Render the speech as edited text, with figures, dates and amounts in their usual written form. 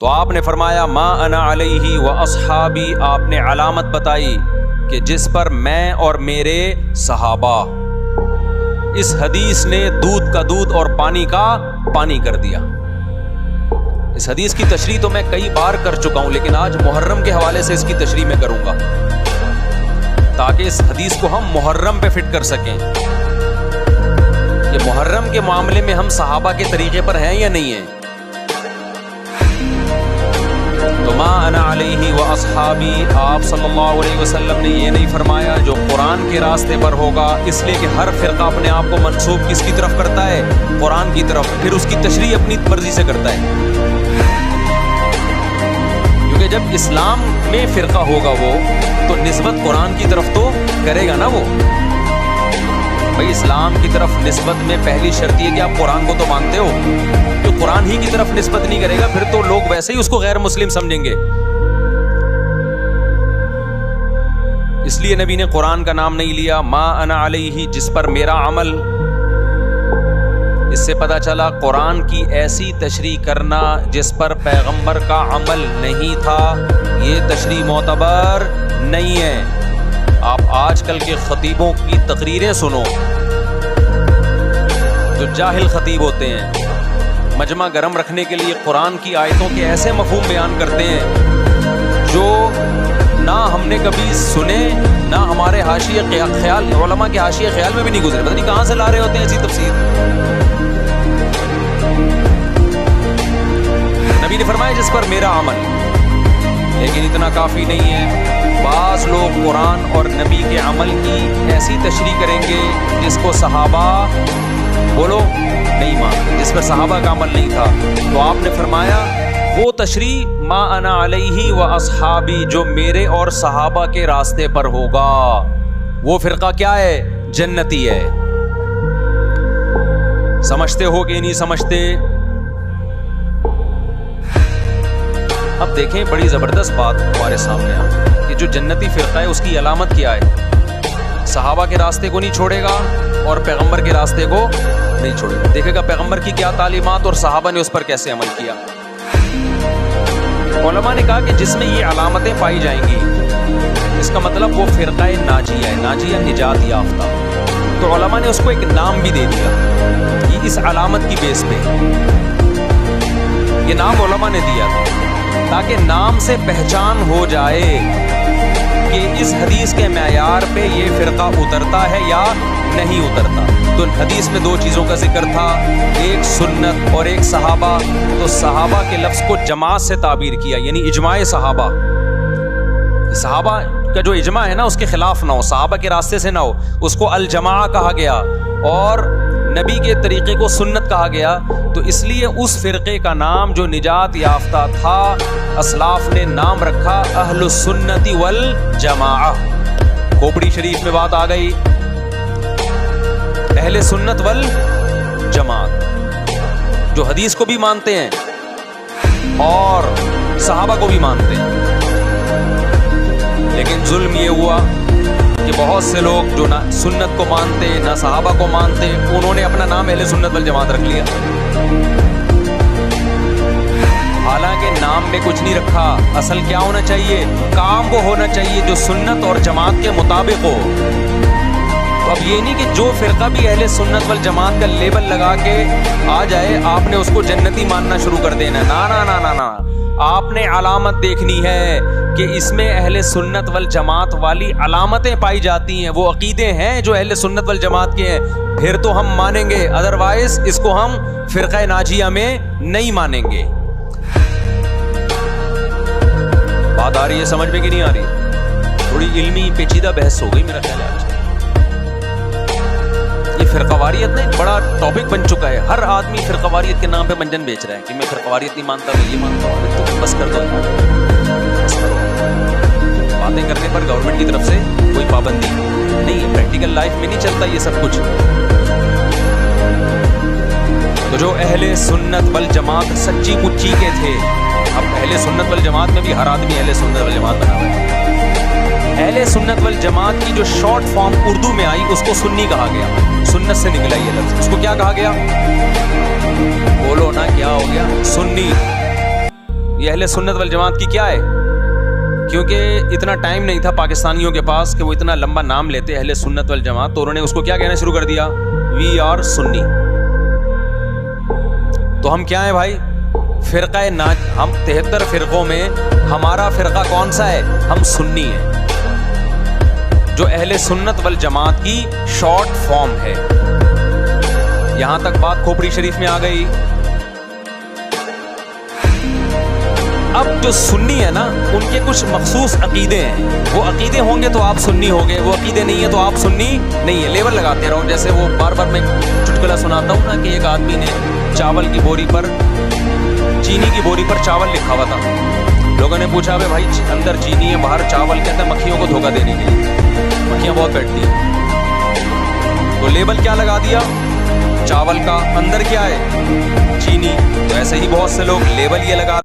تو آپ نے فرمایا ما انا علیہ و اصحابی، آپ نے علامت بتائی کہ جس پر میں اور میرے صحابہ. اس حدیث نے دودھ کا دودھ اور پانی کا پانی کر دیا. اس حدیث کی تشریح تو میں کئی بار کر چکا ہوں، لیکن آج محرم کے حوالے سے اس کی تشریح میں کروں گا تاکہ اس حدیث کو ہم محرم پہ فٹ کر سکیں کہ محرم کے معاملے میں ہم صحابہ کے طریقے پر ہیں یا نہیں ہیں. تو ما انا علیہ و اصحابی، آپ صلی اللہ علیہ وسلم نے یہ نہیں فرمایا جو قرآن کے راستے پر ہوگا، اس لیے کہ ہر فرقہ اپنے آپ کو منسوب کس کی طرف کرتا ہے؟ قرآن کی طرف، پھر اس کی تشریح اپنی مرضی سے کرتا ہے. کیونکہ جب اسلام میں فرقہ ہوگا وہ تو نسبت قرآن کی طرف تو کرے گا نا. وہ بھائی اسلام کی طرف نسبت میں پہلی شرط یہ کہ آپ قرآن کو تو مانتے ہو. جو قرآن ہی کی طرف نسبت نہیں کرے گا پھر تو لوگ ویسے ہی اس کو غیر مسلم سمجھیں گے. اس لیے نبی نے قرآن کا نام نہیں لیا. ما انا علیہ، جس پر میرا عمل. اس سے پتہ چلا قرآن کی ایسی تشریح کرنا جس پر پیغمبر کا عمل نہیں تھا، یہ تشریح معتبر نہیں ہے. آپ آج کل کے خطیبوں کی تقریریں سنو، جو جاہل خطیب ہوتے ہیں، مجمع گرم رکھنے کے لیے قرآن کی آیتوں کے ایسے مفہوم بیان کرتے ہیں جو نہ ہم نے کبھی سنے، نہ ہمارے حاشیے خیال، علماء کے حاشیے خیال میں بھی نہیں گزرے. پتہ نہیں کہاں سے لا رہے ہوتے ہیں ایسی تفسیر. نبی نے فرمایا جس پر میرا عمل. لیکن اتنا کافی نہیں ہے. بعض لوگ قرآن اور نبی کے عمل کی ایسی تشریح کریں گے جس کو صحابہ بولو نہیں مانتے، جس پر صحابہ کا عمل نہیں تھا. تو آپ نے فرمایا وہ تشریح ما انا علیہ و اصحابی جو میرے اور صحابہ کے راستے پر ہوگا، وہ فرقہ کیا ہے؟ جنتی ہے. سمجھتے ہو کہ نہیں سمجھتے؟ اب دیکھیں بڑی زبردست بات ہمارے سامنے آ کہ جو جنتی فرقہ ہے اس کی علامت کیا ہے؟ صحابہ کے راستے کو نہیں چھوڑے گا اور پیغمبر کے راستے کو نہیں چھوڑے گا. دیکھے گا پیغمبر کی کیا تعلیمات اور صحابہ نے اس پر کیسے عمل کیا. علماء نے کہا کہ جس میں یہ علامتیں پائی جائیں گی اس کا مطلب وہ فرقہ ناجیہ ہے، ناجیہ نجات یافتہ. تو علماء نے اس کو ایک نام بھی دے دیا یہ اس علامت کی بیس پہ. یہ نام علماء نے دیا تاکہ نام سے پہچان ہو جائے کہ اس حدیث کے معیار پہ یہ فرقہ اترتا ہے یا نہیں اترتا. تو حدیث میں دو چیزوں کا ذکر تھا، ایک سنت اور ایک صحابہ. تو صحابہ کے لفظ کو جماعت سے تعبیر کیا، یعنی اجماع صحابہ. صحابہ کا جو اجماع ہے نا اس کے خلاف نہ ہو، صحابہ کے راستے سے نہ ہو، اس کو الجماع کہا گیا اور نبی کے طریقے کو سنت کہا گیا. تو اس لیے اس فرقے کا نام جو نجات یافتہ تھا اسلاف نے نام رکھا اہل السنت والجماعہ. کھوپڑی شریف میں بات آ گئی، اہل سنت والجماعت جو حدیث کو بھی مانتے ہیں اور صحابہ کو بھی مانتے ہیں. لیکن ظلم یہ ہوا کہ بہت سے لوگ جو نہ سنت کو مانتے نہ صحابہ کو مانتے، انہوں نے اپنا نام اہل سنت والجماعت رکھ لیا. حالانکہ نام میں کچھ نہیں رکھا. اصل کیا ہونا چاہیے؟ کام وہ ہونا چاہیے جو سنت اور جماعت کے مطابق ہو. تو اب یہ نہیں کہ جو فرقہ بھی اہل سنت والجماعت کا لیبل لگا کے آ جائے آپ نے اس کو جنتی ماننا شروع کر دینا. نا نا نا نا نا، آپ نے علامت دیکھنی ہے کہ اس میں اہل سنت والجماعت والی علامتیں پائی جاتی ہیں، وہ عقیدے ہیں جو اہل سنت والجماعت کے ہیں، پھر تو ہم مانیں گے. ادروائز اس کو ہم فرقہ ناجیہ میں نہیں مانیں گے. بات آ رہی ہے سمجھ میں کہ نہیں آ رہی؟ تھوڑی علمی پیچیدہ بحث ہو گئی میرا خیال ہے آج. یہ فرقواریت نے بڑا ٹاپک بن چکا ہے. ہر آدمی فرقواریت کے نام پہ منجن بیچ رہا ہے کہ میں فرقواریت نہیں مانتا، میں یہ مانتا ہوں. تو بس کر دو، بس کرو. باتیں کرنے پر گورنمنٹ کی طرف سے کوئی پابندی نہیں ہے. پریکٹیکل لائف میں نہیں چلتا یہ سب کچھ. تو جو اہل سنت والجماعت سچی مچی کے تھے، اب اہل سنت والجماعت میں بھی ہر آدمی اہل سنت والجماعت بنا ہوا ہے. اہل سنت والجماعت کی جو شارٹ فارم اردو میں آئی اس کو سنی کہا گیا. سنت سے نکلا یہ لفظ. اس کو کیا کہا گیا؟ بولو نا کیا ہو گیا؟ سنی. یہ اہل سنت والجماعت کی کیا ہے؟ کیونکہ اتنا ٹائم نہیں تھا پاکستانیوں کے پاس کہ وہ اتنا لمبا نام لیتے اہل سنت والجماعت، تو انہوں نے اس کو کیا کہنا شروع کر دیا؟ وی آر سنی. تو ہم کیا ہیں بھائی؟ فرقہ ہم 73 فرقوں میں ہمارا فرقہ کون سا ہے؟ ہم سنی ہیں، جو اہل سنت والجماعت کی شارٹ فارم ہے. یہاں تک بات کھوپڑی شریف میں آ گئی. اب جو سنی ہے نا، ان کے کچھ مخصوص عقیدے ہیں. وہ عقیدے ہوں گے تو آپ سنی ہوگے، وہ عقیدے نہیں ہیں تو آپ سنی نہیں ہے. لیبل لگاتے رہو. جیسے وہ بار بار میں چٹکلا سناتا ہوں نا کہ ایک آدمی نے چاول کی بوری پر، چینی کی بوری پر چاول لکھا ہوا تھا. لوگوں نے پوچھا بھائی اندر چینی ہے باہر چاول، کہتے ہیں مکھیوں کو دھوکہ دینے کے لیے، مکھیاں بہت بیٹھتی ہیں. تو لیبل کیا لگا دیا؟ چاول کا. اندر کیا ہے؟ چینی. تو ایسے ہی بہت سے لوگ لیبل یہ لگا